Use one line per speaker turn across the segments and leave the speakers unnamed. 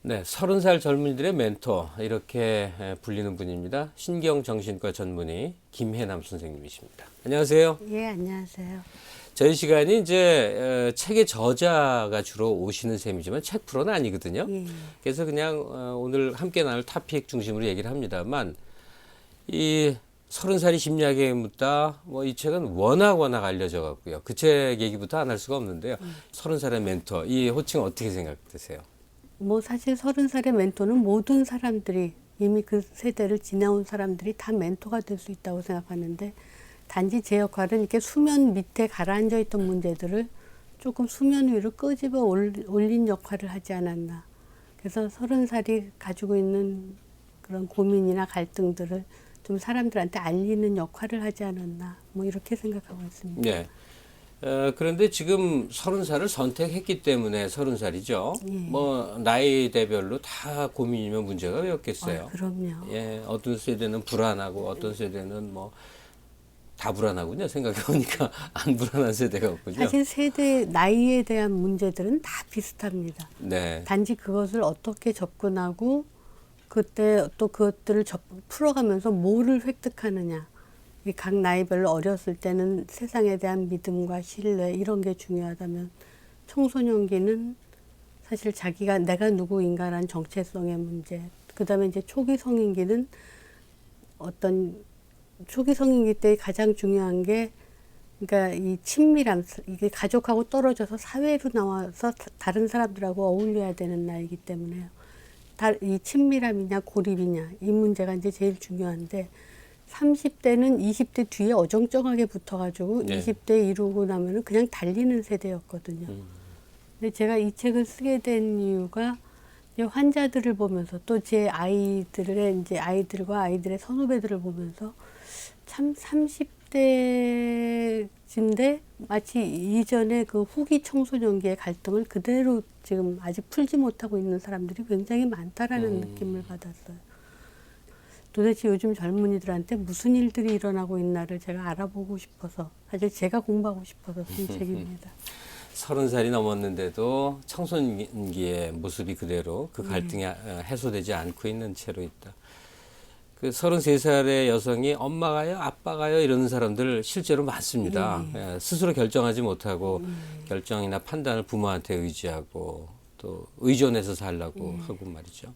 네, 30살 젊은이들의 멘토 이렇게 불리는 분입니다. 신경정신과 전문의 김혜남 선생님이십니다. 안녕하세요.
예, 안녕하세요.
저희 시간이 이제 책의 저자가 주로 오시는 셈이지만 책 프로는 아니거든요.
예.
그래서 그냥 오늘 함께 나눌 토픽 중심으로 얘기를 합니다만 이 30살이 심리학에 묻다 뭐 이 책은 워낙 알려져 갖고요. 그 책 얘기부터 안 할 수가 없는데요. 30살의 멘토 이 호칭 어떻게 생각되세요?
뭐 사실 30살의 멘토는 모든 사람들이 이미 그 세대를 지나온 사람들이 다 멘토가 될 수 있다고 생각하는데 단지 제 역할은 이렇게 수면 밑에 가라앉아 있던 문제들을 조금 수면 위로 끄집어 올린 역할을 하지 않았나. 그래서 30살이 가지고 있는 그런 고민이나 갈등들을 좀 사람들한테 알리는 역할을 하지 않았나. 뭐 이렇게 생각하고 있습니다.
네. 그런데 지금 30살을 선택했기 때문에 30살이죠.
예.
뭐 나이대별로 다 고민이면 문제가 왜 없겠어요.
그럼요.
예, 어떤 세대는 불안하고 어떤 세대는 뭐 다 불안하군요. 생각해보니까 안 불안한 세대가 없군요.
사실 세대 나이에 대한 문제들은 다 비슷합니다.
네.
단지 그것을 어떻게 접근하고 그때 또 그것들을 풀어가면서 뭐를 획득하느냐. 이 각 나이별로 어렸을 때는 세상에 대한 믿음과 신뢰 이런 게 중요하다면 청소년기는 사실 자기가 내가 누구인가라는 정체성의 문제. 그다음에 이제 초기 성인기는 어떤 초기 성인기 때 가장 중요한 게 그러니까 이 친밀함, 이게 가족하고 떨어져서 사회로 나와서 다른 사람들하고 어울려야 되는 나이기 때문에요. 이 친밀함이냐 고립이냐 이 문제가 이제 제일 중요한데 30대는 20대 뒤에 어정쩡하게 붙어가지고
네.
20대 이루고 나면은 그냥 달리는 세대였거든요. 근데 제가 이 책을 쓰게 된 이유가 이제 환자들을 보면서 또 제 아이들의 이제 아이들과 아이들의 선후배들을 보면서 참 30대인데 마치 이전에 그 후기 청소년기의 갈등을 그대로 지금 아직 풀지 못하고 있는 사람들이 굉장히 많다라는 느낌을 받았어요. 도대체 요즘 젊은이들한테 무슨 일들이 일어나고 있나를 제가 알아보고 싶어서 사실 제가 공부하고 싶어서 쓴 책입니다.
30살이 넘었는데도 청소년기의 모습이 그대로 그 갈등이 해소되지 않고 있는 채로 있다. 그 33살의 여성이 엄마가요, 아빠가요 이러는 사람들 실제로 많습니다. 스스로 결정하지 못하고 결정이나 판단을 부모한테 의지하고 또 의존해서 살라고 하고 말이죠.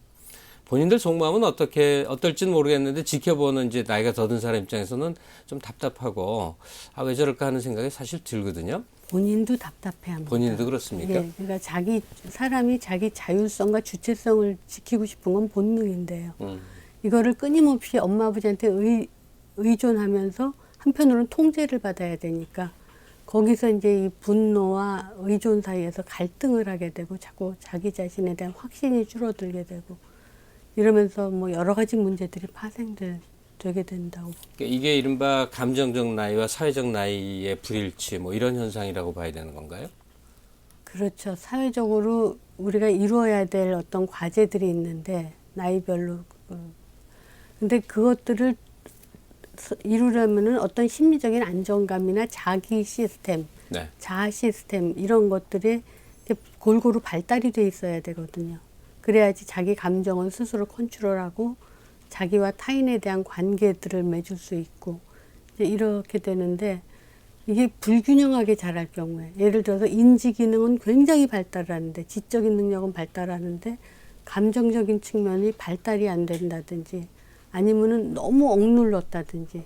본인들 속마음은 어떨지는 모르겠는데 지켜보는 이제 나이가 더 든 사람 입장에서는 좀 답답하고 아, 왜 저럴까 하는 생각이 사실 들거든요.
본인도 답답해합니다.
본인도 그렇습니까?
네, 그러니까 사람이 자기 자율성과 주체성을 지키고 싶은 건 본능인데요. 이거를 끊임없이 엄마 아버지한테 의존하면서 한편으로는 통제를 받아야 되니까 거기서 이제 이 분노와 의존 사이에서 갈등을 하게 되고 자꾸 자기 자신에 대한 확신이 줄어들게 되고 이러면서 뭐 여러 가지 문제들이 되게 된다고.
그러니까 이게 이른바 감정적 나이와 사회적 나이의 불일치 뭐 이런 현상이라고 봐야 되는 건가요?
그렇죠. 사회적으로 우리가 이루어야 될 어떤 과제들이 있는데 나이별로 근데 그것들을 이루려면은 어떤 심리적인 안정감이나 자기 시스템,
네.
자아 시스템 이런 것들이 골고루 발달이 돼 있어야 되거든요. 그래야지 자기 감정은 스스로 컨트롤하고 자기와 타인에 대한 관계들을 맺을 수 있고 이제 이렇게 되는데 이게 불균형하게 자랄 경우에 예를 들어서 인지 기능은 굉장히 발달하는데 지적인 능력은 발달하는데 감정적인 측면이 발달이 안 된다든지 아니면은 너무 억눌렀다든지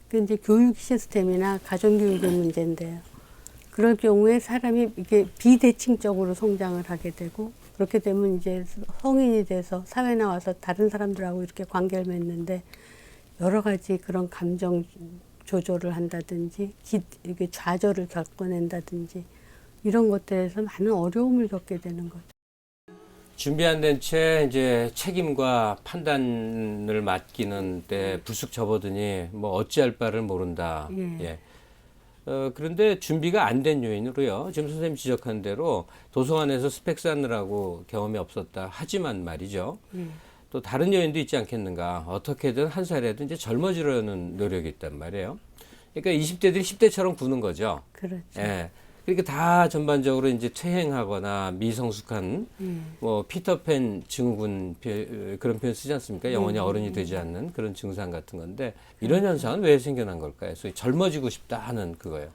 그 이제 교육 시스템이나 가정교육의 문제인데요. 그럴 경우에 사람이 이게 비대칭적으로 성장을 하게 되고 그렇게 되면 이제 성인이 돼서 사회 나와서 다른 사람들하고 이렇게 관계를 맺는데 여러 가지 그런 감정 조절을 한다든지 이게 좌절을 겪어낸다든지 이런 것들에서 많은 어려움을 겪게 되는 거죠.
준비 안 된 채 이제 책임과 판단을 맡기는 때 불쑥 접어드니 뭐 어찌할 바를 모른다.
예.
그런데 준비가 안 된 요인으로요. 지금 선생님 지적한 대로 도서관에서 스펙 쌓느라고 경험이 없었다. 하지만 말이죠. 또 다른 요인도 있지 않겠는가. 어떻게든 한 살에도 이제 젊어지려는 노력이 있단 말이에요. 그러니까 20대들이 10대처럼 구는 거죠.
그렇죠.
예. 그러니까 다 전반적으로 이제 퇴행하거나 미성숙한 뭐 피터팬 증후군 그런 표현 쓰지 않습니까? 영원히 어른이 되지 않는 그런 증상 같은 건데 이런 현상은 왜 생겨난 걸까요? 소위 젊어지고 싶다 하는 그거예요.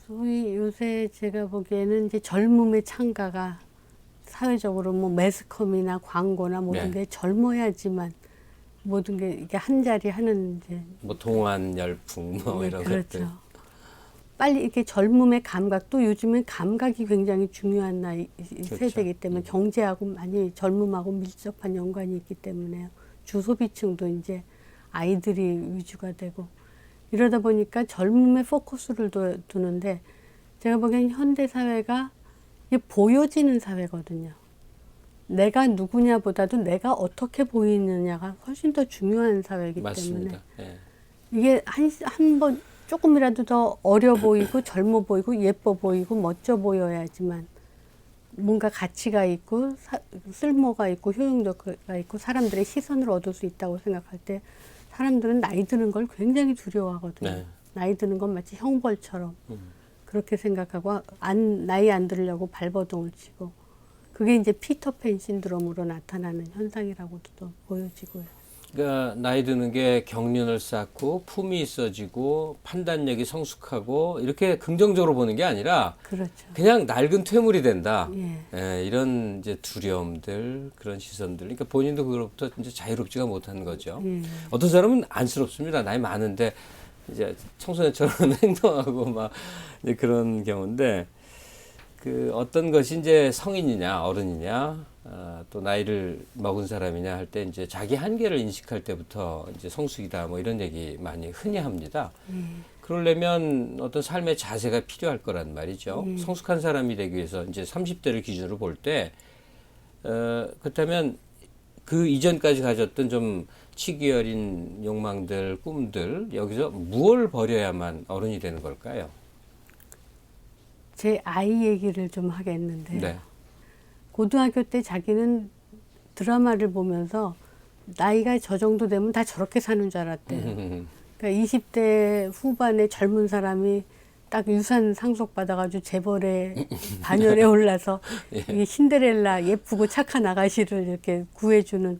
소위 요새 제가 보기에는 이제 젊음의 창가가 사회적으로 뭐 매스컴이나 광고나 모든
네.
게 젊어야지만 모든 게 이게 한 자리 하는 이제
뭐 동안 열풍 뭐
네,
이런
그렇죠.
것들.
빨리 이렇게 젊음의 감각 또 요즘은 감각이 굉장히 중요한 나이
그렇죠.
세대이기 때문에 경제하고 많이 젊음하고 밀접한 연관이 있기 때문에요. 주소비층도 이제 아이들이 위주가 되고 이러다 보니까 젊음에 포커스를 두는데 제가 보기엔 현대 사회가 이게 보여지는 사회거든요. 내가 누구냐보다도 내가 어떻게 보이느냐가 훨씬 더 중요한 사회이기
맞습니다.
때문에
예.
이게 한 번 조금이라도 더 어려 보이고 젊어 보이고 예뻐 보이고 멋져 보여야지만 뭔가 가치가 있고 쓸모가 있고 효용도가 있고 사람들의 시선을 얻을 수 있다고 생각할 때 사람들은 나이 드는 걸 굉장히 두려워하거든요.
네.
나이 드는 건 마치 형벌처럼 그렇게 생각하고 나이 안 들으려고 발버둥을 치고 그게 이제 피터팬 신드롬으로 나타나는 현상이라고도 또 보여지고요.
그러니까 나이 드는 게 경륜을 쌓고 품이 있어지고 판단력이 성숙하고 이렇게 긍정적으로 보는 게 아니라
그렇죠.
그냥 낡은 퇴물이 된다.
예.
예, 이런 이제 두려움들, 그런 시선들. 그러니까 본인도 그로부터 이제 자유롭지가 못하는 거죠.
예.
어떤 사람은 안쓰럽습니다. 나이 많은데 이제 청소년처럼 행동하고 막 이제 그런 경우인데 그 어떤 것이 이제 성인이냐 어른이냐 또 나이를 먹은 사람이냐 할 때 이제 자기 한계를 인식할 때부터 이제 성숙이다 뭐 이런 얘기 많이 흔히 합니다. 그러려면 어떤 삶의 자세가 필요할 거란 말이죠. 성숙한 사람이 되기 위해서 이제 30대를 기준으로 볼 때 그렇다면 그 이전까지 가졌던 좀 치기 어린 욕망들, 꿈들 여기서 무엇을 버려야만 어른이 되는 걸까요?
제 아이 얘기를 좀 하겠는데요.
네.
고등학교 때 자기는 드라마를 보면서 나이가 저 정도 되면 다 저렇게 사는 줄 알았대요. 그러니까 20대 후반에 젊은 사람이 딱 유산 상속받아가지고 재벌의 반열에 올라서 이게 신데렐라 예쁘고 착한 아가씨를 이렇게 구해주는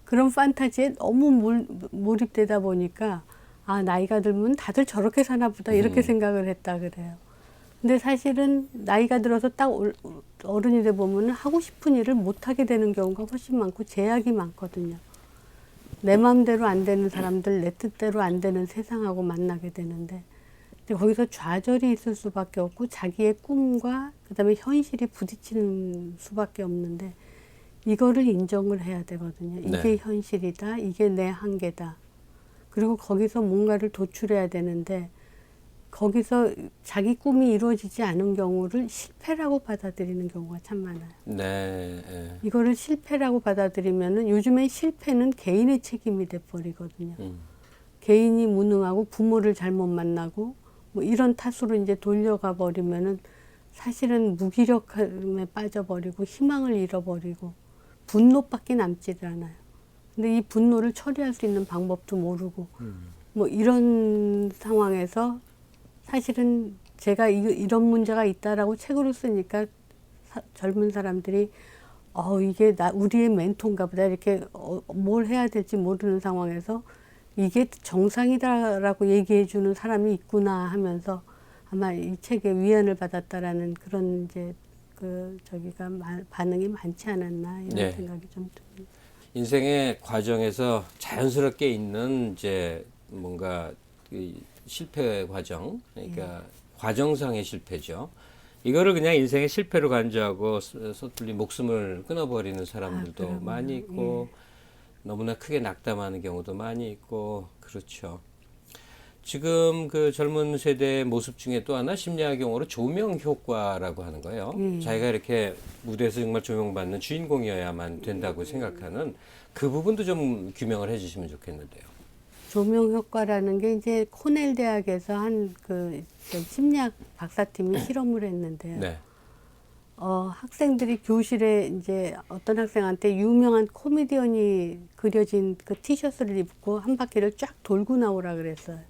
그런 판타지에 너무 몰입되다 보니까 아 나이가 들면 다들 저렇게 사나 보다 이렇게 생각을 했다 그래요. 근데 사실은 나이가 들어서 딱 어른이 돼 보면 하고 싶은 일을 못 하게 되는 경우가 훨씬 많고 제약이 많거든요. 내 마음대로 안 되는 사람들, 내 뜻대로 안 되는 세상하고 만나게 되는데 근데 거기서 좌절이 있을 수밖에 없고 자기의 꿈과 그다음에 현실이 부딪히는 수밖에 없는데 이거를 인정을 해야 되거든요. 이게
네.
현실이다. 이게 내 한계다. 그리고 거기서 뭔가를 도출해야 되는데 거기서 자기 꿈이 이루어지지 않은 경우를 실패라고 받아들이는 경우가 참 많아요.
네. 예.
이거를 실패라고 받아들이면은 요즘에 실패는 개인의 책임이 돼버리거든요. 개인이 무능하고 부모를 잘못 만나고 뭐 이런 탓으로 이제 돌려가 버리면은 사실은 무기력함에 빠져버리고 희망을 잃어버리고 분노밖에 남지를 않아요. 근데 이 분노를 처리할 수 있는 방법도 모르고 뭐 이런 상황에서 사실은 제가 이런 문제가 있다라고 책으로 쓰니까 젊은 사람들이 이게 우리의 멘토인가 보다 이렇게 뭘 해야 될지 모르는 상황에서 이게 정상이다라고 얘기해 주는 사람이 있구나 하면서 아마 이 책에 위안을 받았다라는 그런 이제 반응이 많지 않았나 이런
네.
생각이 좀 듭니다.
인생의 과정에서 자연스럽게 있는 이제 뭔가 그 실패 과정, 그러니까 과정상의 실패죠. 이거를 그냥 인생의 실패로 간주하고 섣불리 목숨을 끊어버리는 사람들도
그럼요.
많이 있고 너무나 크게 낙담하는 경우도 많이 있고 그렇죠. 지금 그 젊은 세대의 모습 중에 또 하나 심리학 용어로 조명 효과라고 하는 거예요. 자기가 이렇게 무대에서 정말 조명받는 주인공이어야만 된다고 생각하는 그 부분도 좀 규명을 해주시면 좋겠는데요.
조명 효과라는 게 이제 코넬 대학에서 한 심리학 박사팀이 실험을 했는데요.
네.
학생들이 교실에 이제 어떤 학생한테 유명한 코미디언이 그려진 그 티셔츠를 입고 한 바퀴를 쫙 돌고 나오라 그랬어요.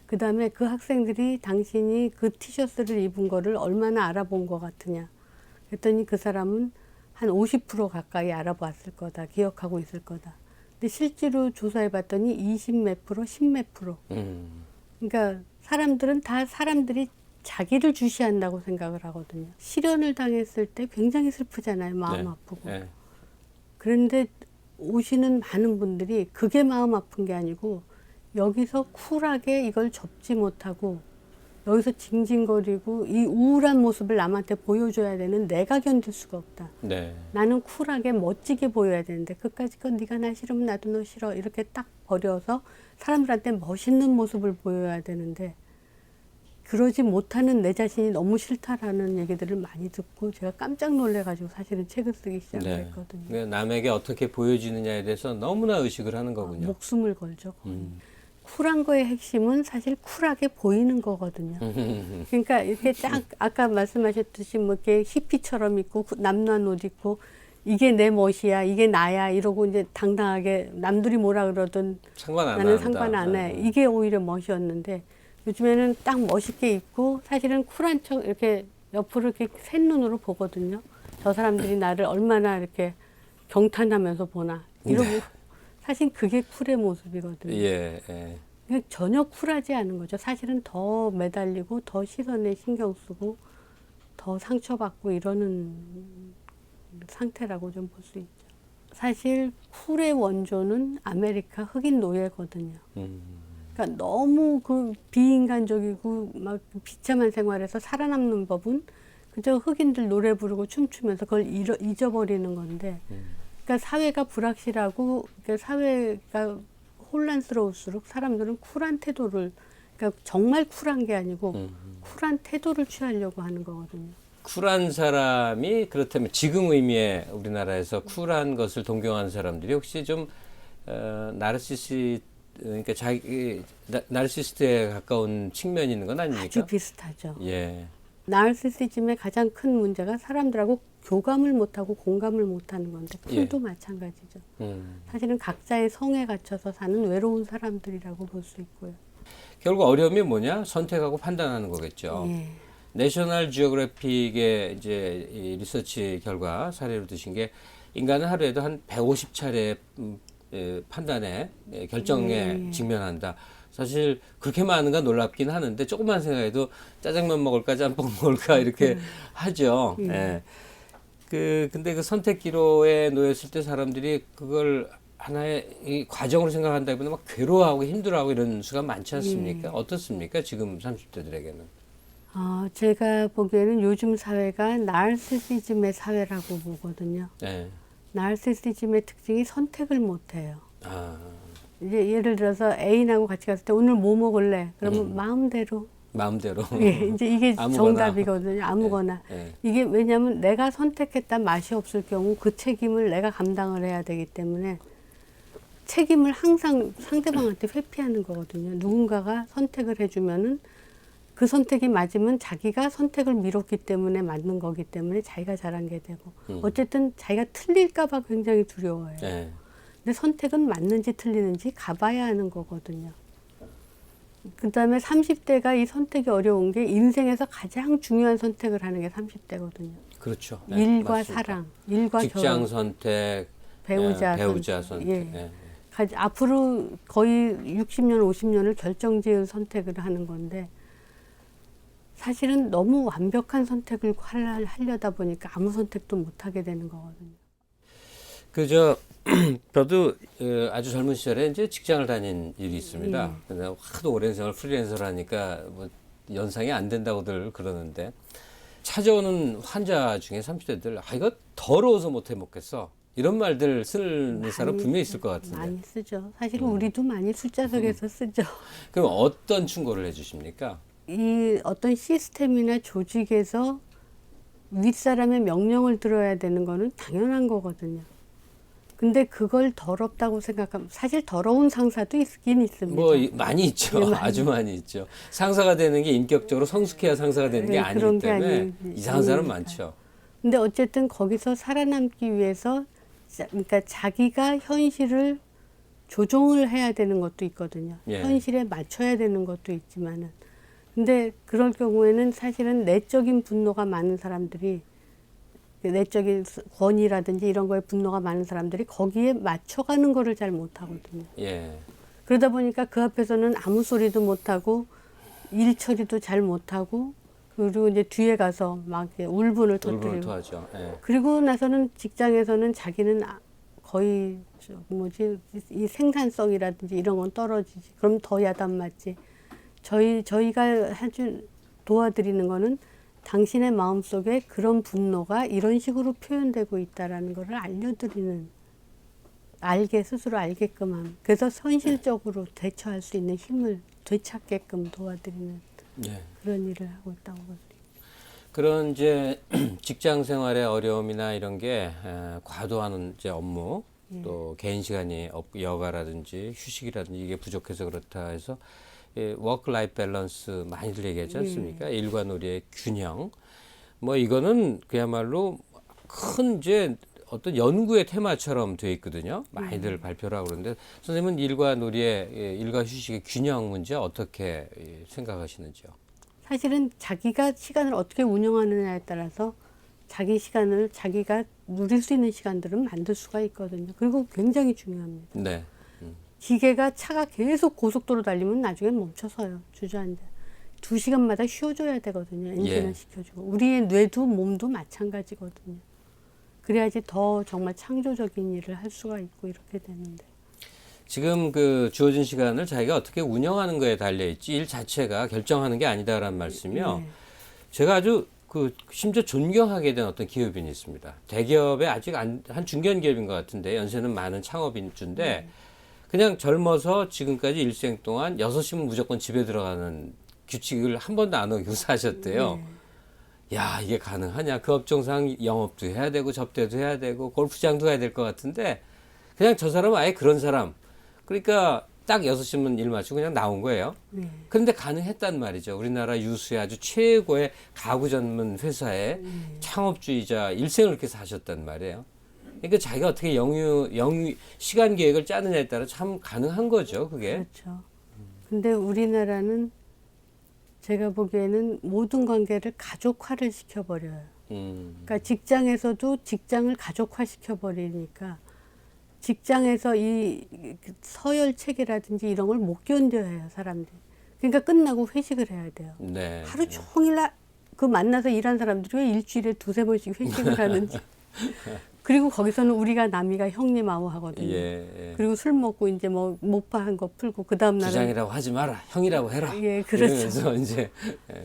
그 다음에 그 학생들이 당신이 그 티셔츠를 입은 거를 얼마나 알아본 것 같으냐. 그랬더니 그 사람은 한 50% 가까이 알아봤을 거다. 기억하고 있을 거다. 근데 실제로 조사해 봤더니 20 몇 프로, 10 몇 프로. 그러니까 사람들은 다 사람들이 자기를 주시한다고 생각을 하거든요. 실연을 당했을 때 굉장히 슬프잖아요. 마음
네.
아프고.
네.
그런데 오시는 많은 분들이 그게 마음 아픈 게 아니고 여기서 쿨하게 이걸 접지 못하고 여기서 징징거리고 이 우울한 모습을 남한테 보여줘야 되는 내가 견딜 수가 없다.
네.
나는 쿨하게 멋지게 보여야 되는데 끝까지 건 네가 나 싫으면 나도 너 싫어 이렇게 딱 버려서 사람들한테 멋있는 모습을 보여야 되는데 그러지 못하는 내 자신이 너무 싫다라는 얘기들을 많이 듣고 제가 깜짝 놀래가지고 사실은 책을 쓰기 시작했거든요.
그러니까 남에게 어떻게 보여지느냐에 대해서 너무나 의식을 하는 거군요.
목숨을 걸죠. 쿨한 거의 핵심은 사실 쿨하게 보이는 거거든요. 그러니까 이렇게 딱 아까 말씀하셨듯이 뭐 이렇게 히피처럼 입고 남루한 옷 입고 이게 내 멋이야, 이게 나야 이러고 이제 당당하게 남들이 뭐라 그러든
상관 안
나는
한다.
상관 안 해. 이게 오히려 멋이었는데 요즘에는 딱 멋있게 입고 사실은 쿨한 척 이렇게 옆으로 이렇게 샌 눈으로 보거든요. 저 사람들이 나를 얼마나 이렇게 경탄하면서 보나. 이러고 사실 그게 쿨의 모습이거든요.
예, 예.
그냥 전혀 쿨하지 않은 거죠. 사실은 더 매달리고 더 시선에 신경 쓰고 더 상처받고 이러는 상태라고 좀 볼 수 있죠. 사실 쿨의 원조는 아메리카 흑인 노예거든요. 그러니까 너무 그 비인간적이고 막 비참한 생활에서 살아남는 법은 그저 흑인들 노래 부르고 춤추면서 그걸 잊어버리는 건데, 그러니까 사회가 불확실하고 그러니까 사회가 혼란스러울수록 사람들은 쿨한 태도를, 그러니까 정말 쿨한 게 아니고 쿨한 태도를 취하려고 하는 거거든요.
쿨한 사람이 그렇다면 지금 의미의 우리나라에서 쿨한 것을 동경하는 사람들이 혹시 좀 그러니까 자기 나르시스트에 가까운 측면이 있는 건 아닙니까?
아주 비슷하죠.
예.
나르시시즘의 가장 큰 문제가 사람들하고 교감을 못하고 공감을 못하는 건데 쿨도 마찬가지죠. 사실은 각자의 성에 갇혀서 사는 외로운 사람들이라고 볼 수 있고요.
결국 어려움이 뭐냐? 선택하고 판단하는 거겠죠.
예.
내셔널 지오그래픽의 이제 이 리서치 결과 사례로 드신 게 인간은 하루에도 한 150차례 판단에 결정에 직면한다. 사실 그렇게 많은가 놀랍긴 하는데 조금만 생각해도 짜장면 먹을까 짬뽕 먹을까 이렇게 하죠. 예. 근데 그 선택 기로에 놓였을 때 사람들이 그걸 하나의 이 과정으로 생각한다기보다 막 괴로워하고 힘들어하고 이런 수가 많지 않습니까? 어떻습니까? 지금 30대들에게는.
제가 보기에는 요즘 사회가 나르시시즘의 사회라고 보거든요.
네.
나르시시즘의 특징이 선택을 못해요.
아,
이제 예를 들어서 애인하고 같이 갔을 때 오늘 뭐 먹을래? 그러면 마음대로.
마음대로.
예, 이제 이게
아무거나.
정답이거든요. 아무거나.
네.
이게 왜냐하면 내가 선택했다 맛이 없을 경우 그 책임을 내가 감당을 해야 되기 때문에 책임을 항상 상대방한테 회피하는 거거든요. 누군가가 선택을 해주면은 그 선택이 맞으면 자기가 선택을 미뤘기 때문에 맞는 거기 때문에 자기가 잘한 게 되고 어쨌든 자기가 틀릴까 봐 굉장히 두려워해요.
네.
근데 선택은 맞는지 틀리는지 가봐야 하는 거거든요. 그 다음에 30대가 이 선택이 어려운 게 인생에서 가장 중요한 선택을 하는 게 30대거든요.
그렇죠.
일과
맞습니다.
사랑, 일과
직장
결혼,
선택,
배우자
선택.
예.
예.
앞으로 거의 60년, 50년을 결정지을 선택을 하는 건데 사실은 너무 완벽한 선택을 하려다 보니까 아무 선택도 못 하게 되는 거거든요.
저도 아주 젊은 시절에 이제 직장을 다닌 일이 있습니다. 근데 하도 오랜 세월 프리랜서를 하니까 뭐 연상이 안 된다고들 그러는데 찾아오는 환자 중에 30대들 이거 더러워서 못 해 먹겠어. 이런 말들 쓰는 사람 분명히 있을 것 같은데.
많이 쓰죠. 사실 우리도 많이 숫자석에서 쓰죠.
그럼 어떤 충고를 해주십니까?
이 어떤 시스템이나 조직에서 윗사람의 명령을 들어야 되는 거는 당연한 거거든요. 근데 그걸 더럽다고 생각하면 사실 더러운 상사도 있긴 있습니다.
많이 있죠. 아주 많이 있죠. 상사가 되는 게 인격적으로 성숙해야 상사가 되는 게 아니기 때문에 이상한 사람 많죠.
근데 어쨌든 거기서 살아남기 위해서 그러니까 자기가 현실을 조정을 해야 되는 것도 있거든요.
예.
현실에 맞춰야 되는 것도 있지만은. 근데 그럴 경우에는 사실은 내적인 분노가 많은 사람들이, 내적인 권위라든지 이런 거에 분노가 많은 사람들이 거기에 맞춰가는 거를 잘 못하거든요.
예.
그러다 보니까 그 앞에서는 아무 소리도 못하고 일 처리도 잘 못하고, 그리고 이제 뒤에 가서 막 이렇게 울분을
울분을
터뜨리고,
토하죠. 예.
그리고 나서는 직장에서는 자기는 거의 이 생산성이라든지 이런 건 떨어지지. 그럼 더 야단 맞지. 저희가 해준 도와드리는 거는 당신의 마음속에 그런 분노가 이런 식으로 표현되고 있다라는 거를 알려드리는, 스스로 알게끔 함. 그래서 현실적으로 대처할 수 있는 힘을 되찾게끔 도와드리는
예.
그런 일을 하고 있다고 봅니다.
그런 이제 직장 생활의 어려움이나 이런 게 과도한 이제 업무 또 개인 시간이 여가라든지 휴식이라든지 이게 부족해서 그렇다 해서 워크 라이프 밸런스 많이들 얘기하지 않습니까? 일과 놀이의 균형. 뭐 이거는 그야말로 큰 이제 어떤 연구의 테마처럼 되어 있거든요. 많이들 발표를 하고 그러는데 선생님은 일과 놀이의 일과 휴식의 균형 문제 어떻게 생각하시는지요?
사실은 자기가 시간을 어떻게 운영하느냐에 따라서 자기 시간을 자기가 누릴 수 있는 시간들은 만들 수가 있거든요. 그리고 굉장히 중요합니다.
네.
차가 계속 고속도로 달리면 나중에 멈춰서요. 주저앉아. 2시간마다 쉬어줘야 되거든요. 엔진을
예.
시켜주고. 우리의 뇌도 몸도 마찬가지거든요. 그래야지 더 정말 창조적인 일을 할 수가 있고 이렇게 되는데.
지금 그 주어진 시간을 자기가 어떻게 운영하는 거에 달려 있지 일 자체가 결정하는 게 아니다라는 말씀이요.
네.
제가 아주 심지어 존경하게 된 어떤 기업인이 있습니다. 대기업에 아직 한 중견 기업인 것 같은데 연세는 많은 창업인주인데 그냥 젊어서 지금까지 일생 동안 6시면 무조건 집에 들어가는 규칙을 한 번도 안 어기고 사셨대요. 야, 이게 가능하냐? 그 업종상 영업도 해야 되고 접대도 해야 되고 골프장도 가야 될 것 같은데 그냥 저 사람은 아예 그런 사람. 그러니까 딱 6시면 일 마치고 그냥 나온 거예요. 그런데 가능했단 말이죠. 우리나라 유수의 아주 최고의 가구 전문 회사의 창업주의자 일생을 그렇게 사셨단 말이에요. 그러니까 자기가 어떻게 시간 계획을 짜느냐에 따라 참 가능한 거죠, 그게.
그렇죠. 근데 우리나라는 제가 보기에는 모든 관계를 가족화를 시켜버려요. 그러니까 직장에서도 직장을 가족화 시켜버리니까 직장에서 이 서열 체계라든지 이런 걸 못 견뎌해요, 사람들이. 그러니까 끝나고 회식을 해야 돼요.
네.
하루 종일 그 만나서 일한 사람들이 왜 일주일에 2-3번씩 회식을 하는지. 그리고 거기서는 우리가 남이가 형님하고 하거든요.
예.
그리고 술 먹고 이제 뭐 모파한 거 풀고 그 다음 날에
부장이라고 하지 마라, 형이라고 해라.
예, 그렇죠.
이러면서 이제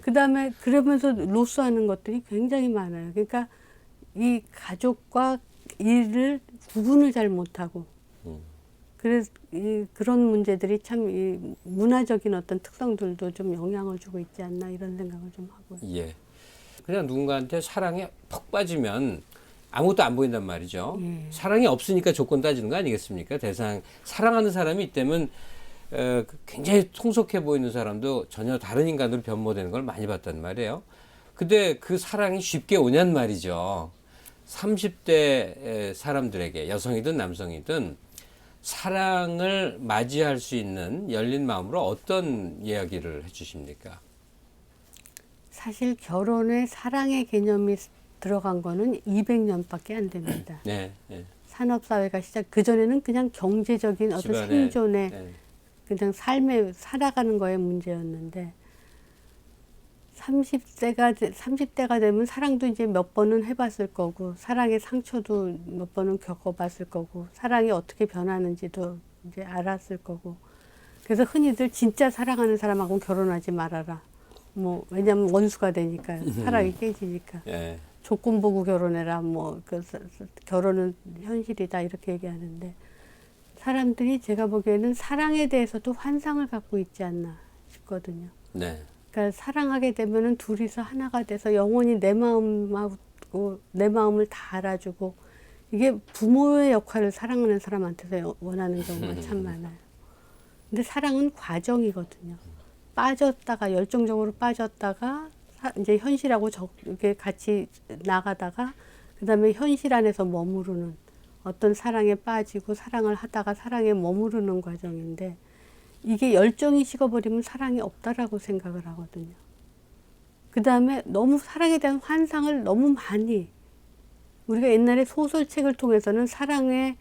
그 다음에 그러면서 로스하는 것들이 굉장히 많아요. 그러니까 이 가족과 일을 구분을 잘 못하고 그래서 그런 문제들이 참 이 문화적인 어떤 특성들도 좀 영향을 주고 있지 않나 이런 생각을 좀 하고요.
예. 그냥 누군가한테 사랑에 퍽 빠지면 아무것도 안 보인단 말이죠.
예.
사랑이 없으니까 조건 따지는 거 아니겠습니까? 사랑하는 사람이 있다면 굉장히 통속해 보이는 사람도 전혀 다른 인간으로 변모되는 걸 많이 봤단 말이에요. 근데 그 사랑이 쉽게 오냔 말이죠. 30대 사람들에게 여성이든 남성이든 사랑을 맞이할 수 있는 열린 마음으로 어떤 이야기를 해주십니까?
사실 결혼에 사랑의 개념이 들어간 거는 200년밖에 안 됩니다.
네. 네.
산업사회가 그전에는 그냥 경제적인 어떤
집안에,
생존의
네.
그냥 삶에 살아가는 거에 문제였는데 30대가 되면 사랑도 이제 몇 번은 해봤을 거고 사랑의 상처도 몇 번은 겪어봤을 거고 사랑이 어떻게 변하는지도 이제 알았을 거고 그래서 흔히들 진짜 사랑하는 사람하고 결혼하지 말아라. 뭐 왜냐하면 원수가 되니까요. 사랑이 깨지니까.
예.
조건 보고 결혼해라. 결혼은 현실이다 이렇게 얘기하는데 사람들이 제가 보기에는 사랑에 대해서도 환상을 갖고 있지 않나 싶거든요.
네.
그러니까 사랑하게 되면은 둘이서 하나가 돼서 영원히 내 마음하고 내 마음을 다 알아주고 이게 부모의 역할을 사랑하는 사람한테서 원하는 경우가 참 많아요. 근데 사랑은 과정이거든요. 빠졌다가 열정적으로 빠졌다가 이제 현실하고 이렇게 같이 나가다가 그다음에 현실 안에서 머무르는 어떤 사랑에 빠지고 사랑을 하다가 사랑에 머무르는 과정인데 이게 열정이 식어버리면 사랑이 없다라고 생각을 하거든요. 그 다음에 너무 사랑에 대한 환상을 너무 많이 우리가 옛날에 소설책을 통해서는 사랑의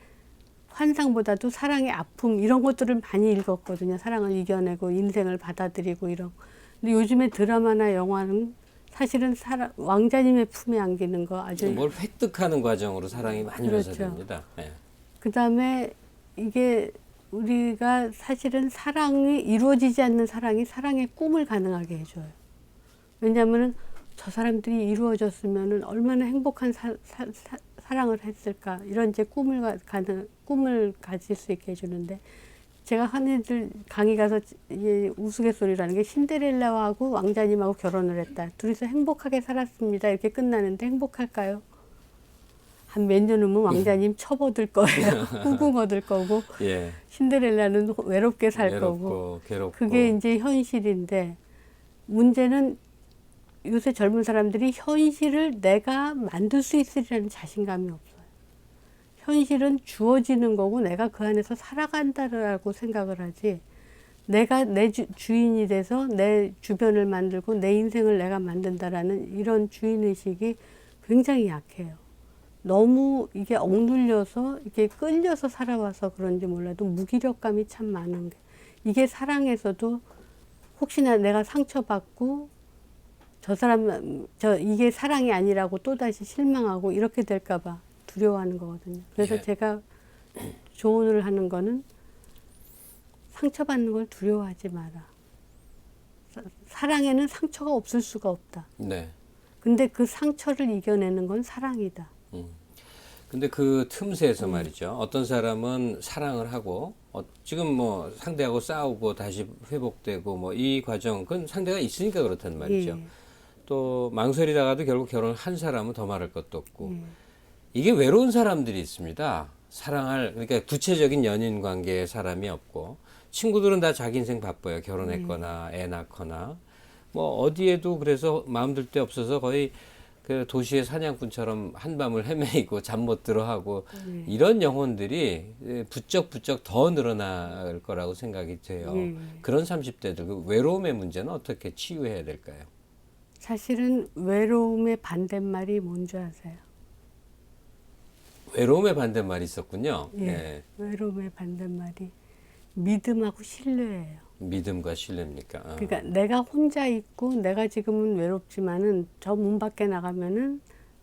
환상보다도 사랑의 아픔 이런 것들을 많이 읽었거든요. 사랑을 이겨내고 인생을 받아들이고 이런. 근데 요즘에 드라마나 영화는 사실은 왕자님의 품에 안기는 거 아주
뭘 획득하는 과정으로 사랑이 많이
그렇죠.
묘사됩니다. 예.
그 다음에 이게 우리가 사실은 사랑이 이루어지지 않는 사랑이 사랑의 꿈을 가능하게 해줘요. 왜냐하면 저 사람들이 이루어졌으면 얼마나 행복한 사랑을 했을까 이런 제 꿈을 가질 수 있게 해주는데 제가 흔히들 강의 가서 우스갯소리라는 게 신데렐라하고 왕자님하고 결혼을 했다. 둘이서 행복하게 살았습니다. 이렇게 끝나는데 행복할까요? 한 몇 년 후면 왕자님 처버들 거예요. 후궁 얻을 거고
예.
신데렐라는 외롭게 살
외롭고,
거고
괴롭고.
그게 이제 현실인데 문제는 요새 젊은 사람들이 현실을 내가 만들 수 있으리라는 자신감이 없어요. 현실은 주어지는 거고 내가 그 안에서 살아간다라고 생각을 하지 내가 내 주인이 돼서 내 주변을 만들고 내 인생을 내가 만든다라는 이런 주인의식이 굉장히 약해요. 너무 이게 억눌려서 이게 끌려서 살아와서 그런지 몰라도 무기력감이 참 많은 게 이게 사랑에서도 혹시나 내가 상처받고 이게 사랑이 아니라고 또다시 실망하고 이렇게 될까봐 두려워하는 거거든요. 그래서
예.
제가 조언을 하는 거는 상처받는 걸 두려워하지 마라. 사랑에는 상처가 없을 수가 없다.
네.
근데 그 상처를 이겨내는 건 사랑이다.
근데 그 틈새에서 말이죠. 어떤 사람은 사랑을 하고 지금 뭐 상대하고 싸우고 다시 회복되고 뭐 이 과정 그건 상대가 있으니까 그렇단 말이죠.
예.
또 망설이다가도 결국 결혼을 한 사람은 더 말할 것도 없고
예.
이게 외로운 사람들이 있습니다. 그러니까 구체적인 연인 관계에 사람이 없고 친구들은 다 자기 인생 바빠요. 결혼했거나 애 낳거나 뭐 어디에도 그래서 마음 들 데 없어서 거의 그 도시의 사냥꾼처럼 한밤을 헤매이고 잠 못 들어 하고 이런 영혼들이 부쩍부쩍 더 늘어날 거라고 생각이 돼요. 그런 30대들 그 외로움의 문제는 어떻게 치유해야 될까요?
사실은 외로움의 반대말이 뭔지 아세요?
외로움의 반대말이 있었군요.
예.
예.
외로움의 반대말이 믿음하고 신뢰예요.
믿음과 신뢰입니까?
그러니까 내가 혼자 있고 내가 지금은 외롭지만은 저 문 밖에 나가면은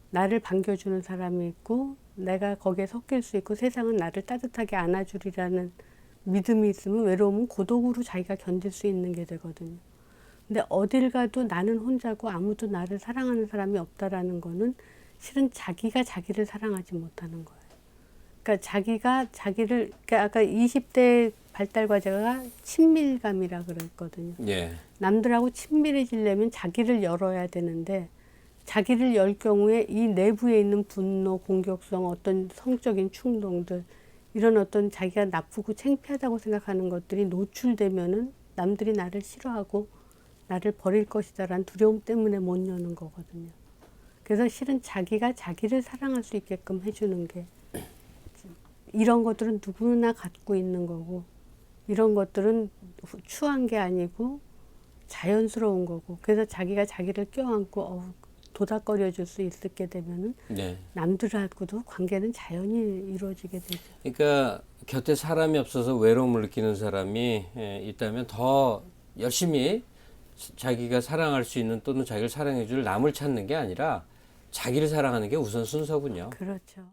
나를 반겨주는 사람이 있고 내가 거기에 섞일 수 있고 세상은 나를 따뜻하게 안아주리라는 믿음이 있으면 외로움은 고독으로 자기가 견딜 수 있는 게 되거든요. 근데 어딜 가도 나는 혼자고 아무도 나를 사랑하는 사람이 없다라는 거는 실은 자기가 자기를 사랑하지 못하는 거예요. 그러니까 자기가 자기를 그러니까 아까 20대 발달 과제가 친밀감이라 그랬거든요.
예.
남들하고 친밀해지려면 자기를 열어야 되는데 자기를 열 경우에 이 내부에 있는 분노, 공격성, 어떤 성적인 충동들 이런 어떤 자기가 나쁘고 창피하다고 생각하는 것들이 노출되면은 남들이 나를 싫어하고 나를 버릴 것이다라는 두려움 때문에 못 여는 거거든요. 그래서 실은 자기가 자기를 사랑할 수 있게끔 해주는 게 이런 것들은 누구나 갖고 있는 거고 이런 것들은 추한 게 아니고 자연스러운 거고 그래서 자기가 자기를 껴안고 도닥거려 줄 수 있게 되면은
네.
남들하고도 관계는 자연히 이루어지게 되죠.
그러니까 곁에 사람이 없어서 외로움을 느끼는 사람이 있다면 더 열심히 자기가 사랑할 수 있는 또는 자기를 사랑해 줄 남을 찾는 게 아니라 자기를 사랑하는 게 우선 순서군요.
그렇죠.